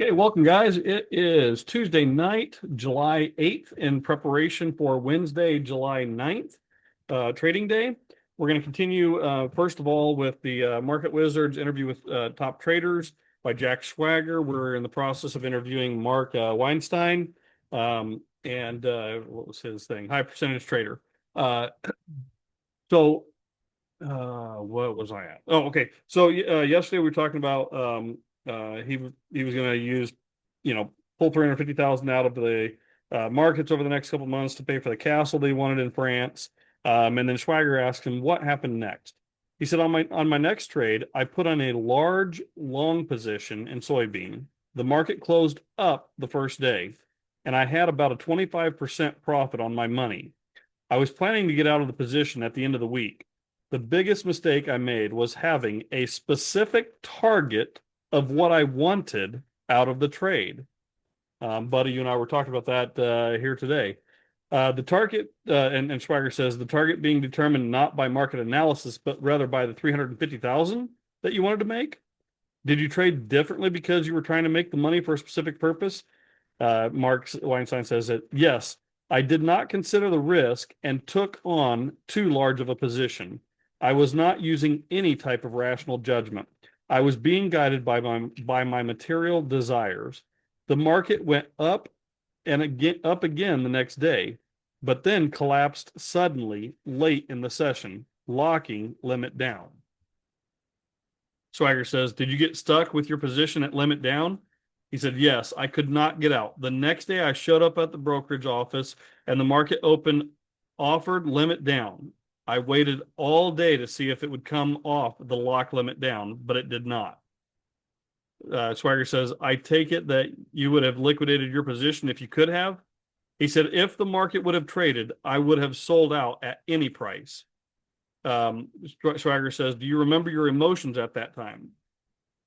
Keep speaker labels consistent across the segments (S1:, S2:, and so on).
S1: Okay, welcome guys. It is Tuesday night, July 8th, in preparation for Wednesday, July 9th, trading day. We're going to continue, first of all, with the Market Wizards interview with top traders by Jack Schwager. We're in the process of interviewing Mark Weinstein, and what was his thing? High percentage trader. Uh, so what was I at? Oh, okay. So yesterday we were talking about he was going to use, pull 350,000 out of the markets over the next couple of months to pay for the castle they wanted in France. And then Schwager asked him what happened next. He said on my next trade, I put on a large long position in soybean. The market closed up the first day, and I had about a 25% profit on my money. I was planning to get out of the position at the end of the week. The biggest mistake I made was having a specific target of what I wanted out of the trade. Buddy, you and I were talking about that here today. The target, and Schwager says, the target being determined not by market analysis, but rather by the 350,000 that you wanted to make. Did you trade differently because you were trying to make the money for a specific purpose? Mark Weinstein says that, yes, I did not consider the risk and took on too large of a position. I was not using any type of rational judgment. I was being guided by my material desires. The market went up and again the next day, but then collapsed suddenly late in the session, locking limit down. Swagger says, did you get stuck with your position at limit down? He said, yes, I could not get out. The next day I showed up at the brokerage office and the market open offered limit down. I waited all day to see if it would come off the lock limit down, but it did not. Swagger says, I take it that you would have liquidated your position if you could have. He said, if the market would have traded, I would have sold out at any price. Schwager says, do you remember your emotions at that time?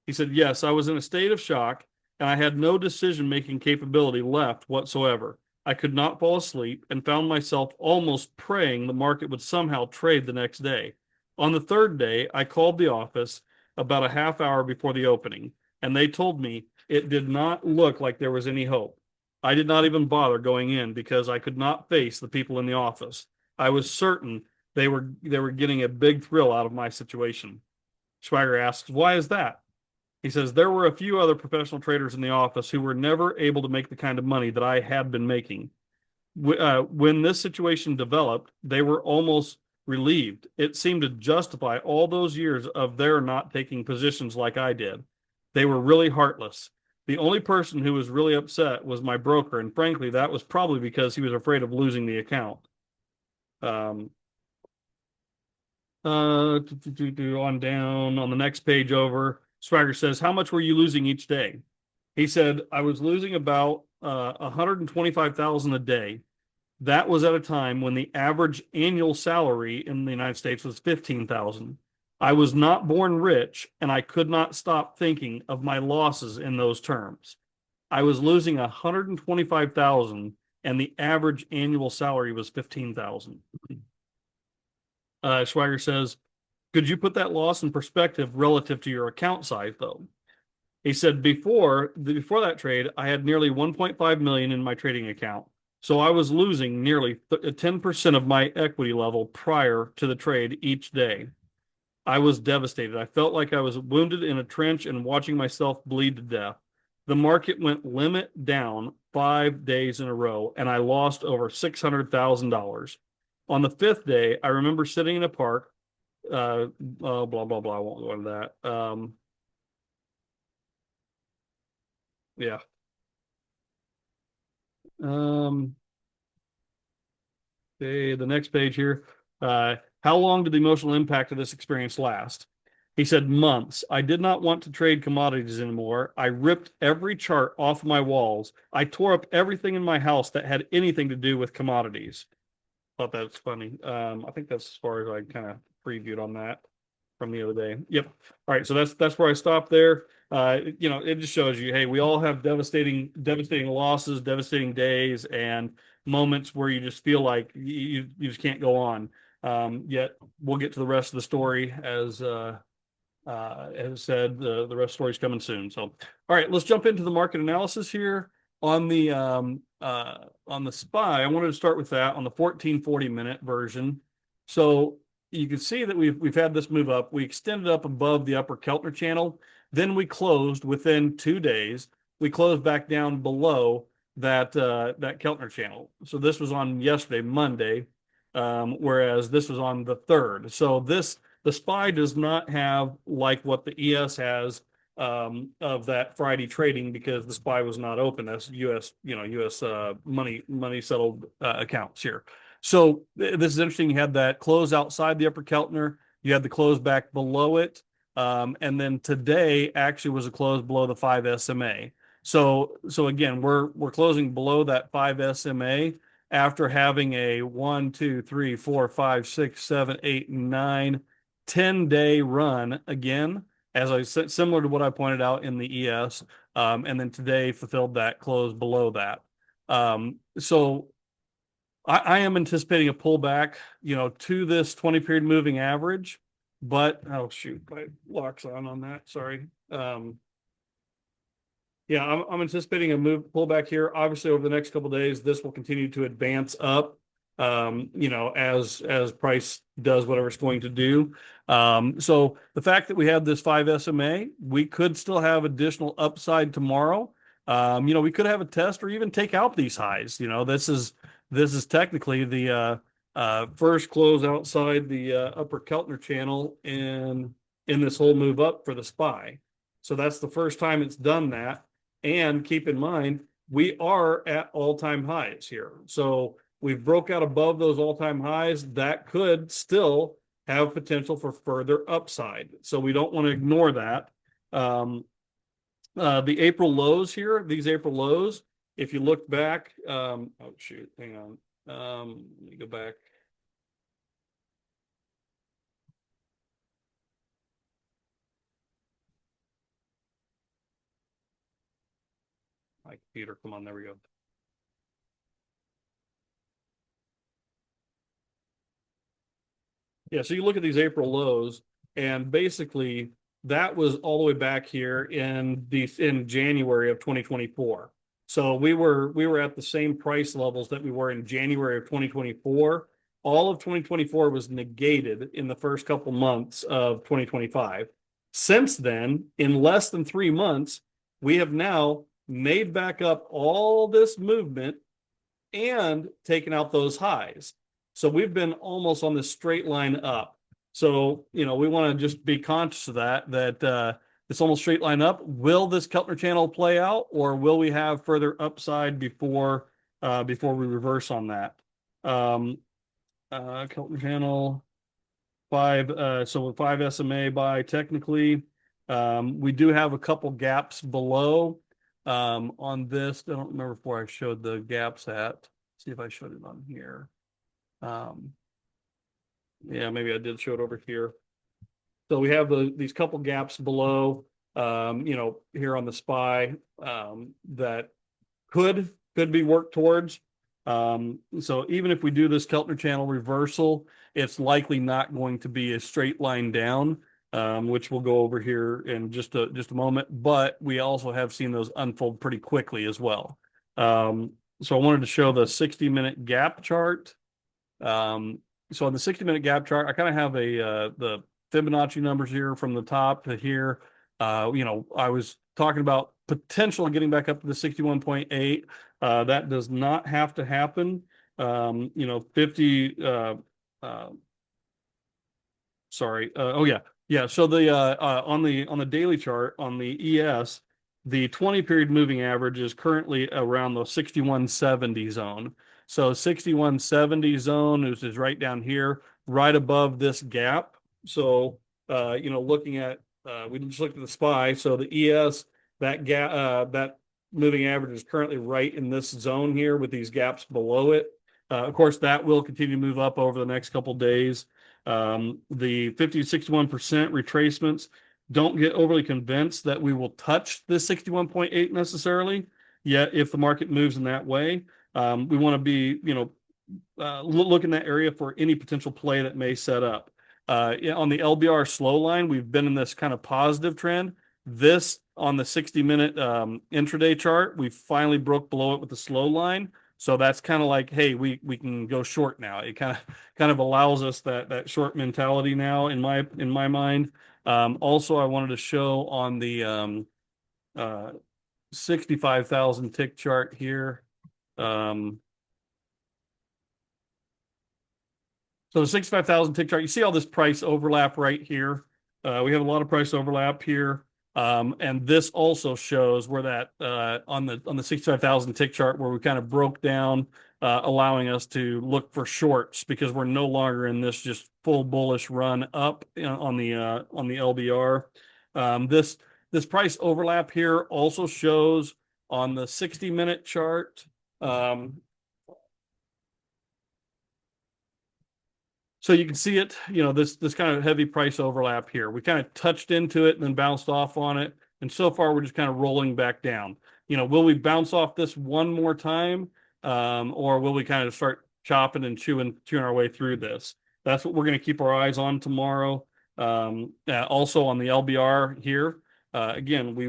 S1: He said, yes, I was in a state of shock and I had no decision-making capability left whatsoever. I could not fall asleep and found myself almost praying the market would somehow trade the next day. On the third day, I called the office about a half hour before the opening, and they told me it did not look like there was any hope. I did not even bother going in because I could not face the people in the office. I was certain they were getting a big thrill out of my situation. Schwager asks, why is that? He says, there were a few other professional traders in the office who were never able to make the kind of money that I had been making. When this situation developed, they were almost relieved. It seemed to justify all those years of their not taking positions like I did. They were really heartless. The only person who was really upset was my broker, and frankly, that was probably because he was afraid of losing the account. On down on the next page over, Swagger says, how much were you losing each day? He said, I was losing about 125,000 a day. That was at a time when the average annual salary in the United States was 15,000. I was not born rich, and I could not stop thinking of my losses in those terms. I was losing 125,000, and the average annual salary was 15,000. Schwager says, could you put that loss in perspective relative to your account size, though? He said, before that trade, I had nearly 1.5 million in my trading account. So I was losing nearly 10% of my equity level prior to the trade each day. I was devastated. I felt like I was wounded in a trench and watching myself bleed to death. The market went limit down 5 days in a row, and I lost over $600,000. On the fifth day, I remember sitting in a park. Blah blah blah. I won't go into that. Yeah. Okay, the next page here. How long did the emotional impact of this experience last? He said, months. I did not want to trade commodities anymore. I ripped every chart off my walls. I tore up everything in my house that had anything to do with commodities. Thought that was funny. I think that's as far as I kind of previewed on that from the other day. Yep. All right. So that's where I stopped there. It just shows you, hey, we all have devastating losses, devastating days, and moments where you just feel like you just can't go on. Yet we'll get to the rest of the story as as said, the rest of the story's coming soon. So, all right, let's jump into the market analysis here on the SPY. I wanted to start with that on the 1440-minute version. So you can see that we've had this move up. We extended up above the upper Keltner channel. Then we closed within 2 days. We closed back down below that Keltner channel. So this was on yesterday, Monday, whereas this was on the 3rd. So the SPY does not have like what the ES has of that Friday trading, because the SPY was not open. That's U.S. Money settled accounts here. So this is interesting. You had that close outside the upper Keltner. You had the close back below it. And then today actually was a close below the 5 SMA. So again, we're closing below that 5 SMA after having a 1, 2, 3, 4, 5, 6, 7, 8, 9, 10-day run again, as I said, similar to what I pointed out in the ES, and then today fulfilled that close below that. So I am anticipating a pullback, to this 20-period moving average, but oh shoot, my lock's on that. Sorry. Yeah, I'm anticipating a pullback here. Obviously, over the next couple of days, this will continue to advance up. As price does whatever it's going to do. So the fact that we have this 5 SMA, we could still have additional upside tomorrow. We could have a test or even take out these highs. This is technically the first close outside the upper Keltner channel in this whole move up for the SPY. So that's the first time it's done that. And keep in mind, we are at all-time highs here. So we've broke out above those all-time highs. That could still have potential for further upside. So we don't want to ignore that. The April lows here, these April lows, if you look back, oh shoot, hang on. Let me go back. My computer, come on, there we go. Yeah, so you look at these April lows, and basically that was all the way back here in January of 2024. So we were at the same price levels that we were in January of 2024. All of 2024 was negated in the first couple months of 2025. Since then, in less than 3 months, we have now made back up all this movement and taken out those highs. So we've been almost on this straight line up. So, we want to just be conscious of that it's almost straight line up. Will this Keltner channel play out, or will we have further upside before we reverse on that? Keltner channel 5, so with 5 SMA buy technically, we do have a couple gaps below on this. I don't remember where I showed the gaps at. See if I showed it on here. Yeah, maybe I did show it over here. So we have these couple gaps below, here on the SPY, that could be worked towards. So even if we do this Keltner channel reversal, it's likely not going to be a straight line down, which we'll go over here in just a moment. But we also have seen those unfold pretty quickly as well. So I wanted to show the 60-minute gap chart. So on the 60-minute gap chart, I kind of have the Fibonacci numbers here from the top to here. I was talking about potential getting back up to the 61.8. That does not have to happen. 50. Sorry. Oh yeah. Yeah. So on the daily chart on the ES, the 20-period moving average is currently around the 6170 zone. So 6170 zone is right down here, right above this gap. So, looking at, we just looked at the SPY. So the ES, that gap, that moving average is currently right in this zone here with these gaps below it. Of course, that will continue to move up over the next couple of days. The 50 to 61% retracements, don't get overly convinced that we will touch this 61.8 necessarily. Yet, if the market moves in that way, we want to be, look in that area for any potential play that may set up. Yeah, on the LBR slow line, we've been in this kind of positive trend. This on the 60-minute intraday chart, we finally broke below it with the slow line. So that's kind of like, hey, we can go short now. It kind of allows us that short mentality now in my mind. Also, I wanted to show on the 65,000 tick chart here. So the 65,000 tick chart, you see all this price overlap right here. We have a lot of price overlap here. And this also shows where that on the 65,000 tick chart where we kind of broke down, allowing us to look for shorts because we're no longer in this just full bullish run up on the LBR. This price overlap here also shows on the 60-minute chart. So you can see it, this kind of heavy price overlap here. We kind of touched into it and then bounced off on it. And so far, we're just kind of rolling back down. Will we bounce off this one more time? Or will we kind of start chopping and chewing our way through this? That's what we're going to keep our eyes on tomorrow. Also on the LBR here, again, we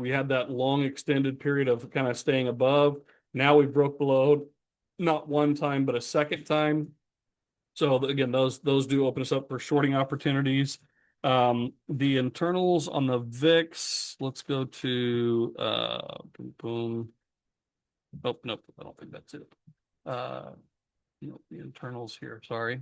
S1: had that long extended period of kind of staying above. Now we broke below, not one time, but a second time. So again, those do open us up for shorting opportunities. The internals on the VIX, let's go to boom, boom. Oh, nope, I don't think that's it. The internals here, sorry.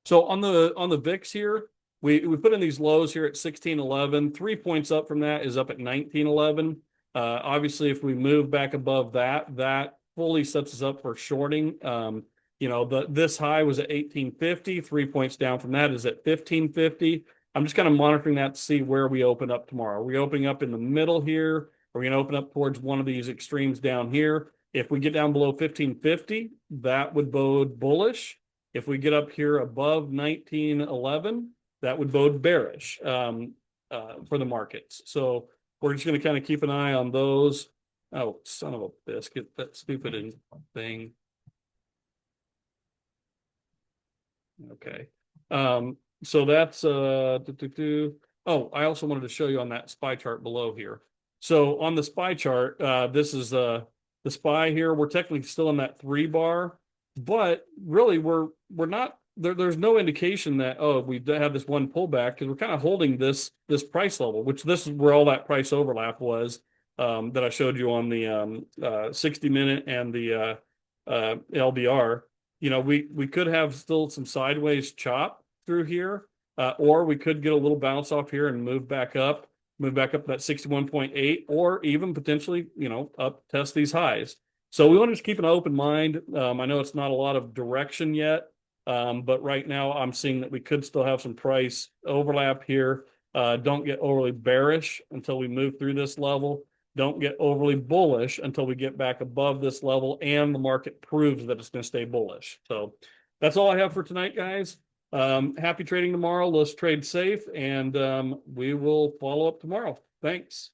S1: So on the VIX here, we put in these lows here at 1611. 3 points up from that is up at 1911. Obviously, if we move back above that fully sets us up for shorting. This high was at 1850. 3 points down from that is at 1550. I'm just kind of monitoring that to see where we open up tomorrow. Are we opening up in the middle here? Are we going to open up towards one of these extremes down here? If we get down below 1550, that would bode bullish. If we get up here above 1911, that would bode bearish for the markets. So we're just going to kind of keep an eye on those. Oh, son of a biscuit, that stupid thing. Okay. So that's oh, I also wanted to show you on that SPY chart below here. So on the SPY chart, this is the SPY here. We're technically still in that 3-bar, but really we're not there's no indication that we have this one pullback because we're kind of holding this price level, which this is where all that price overlap was that I showed you on the 60-minute and the LBR. We could have still some sideways chop through here, or we could get a little bounce off here and move back up that 61.8, or even potentially, up test these highs. So we want to just keep an open mind. I know it's not a lot of direction yet, but right now I'm seeing that we could still have some price overlap here. Don't get overly bearish until we move through this level. Don't get overly bullish until we get back above this level and the market proves that it's going to stay bullish. So that's all I have for tonight, guys. Happy trading tomorrow. Let's trade safe, and we will follow up tomorrow. Thanks.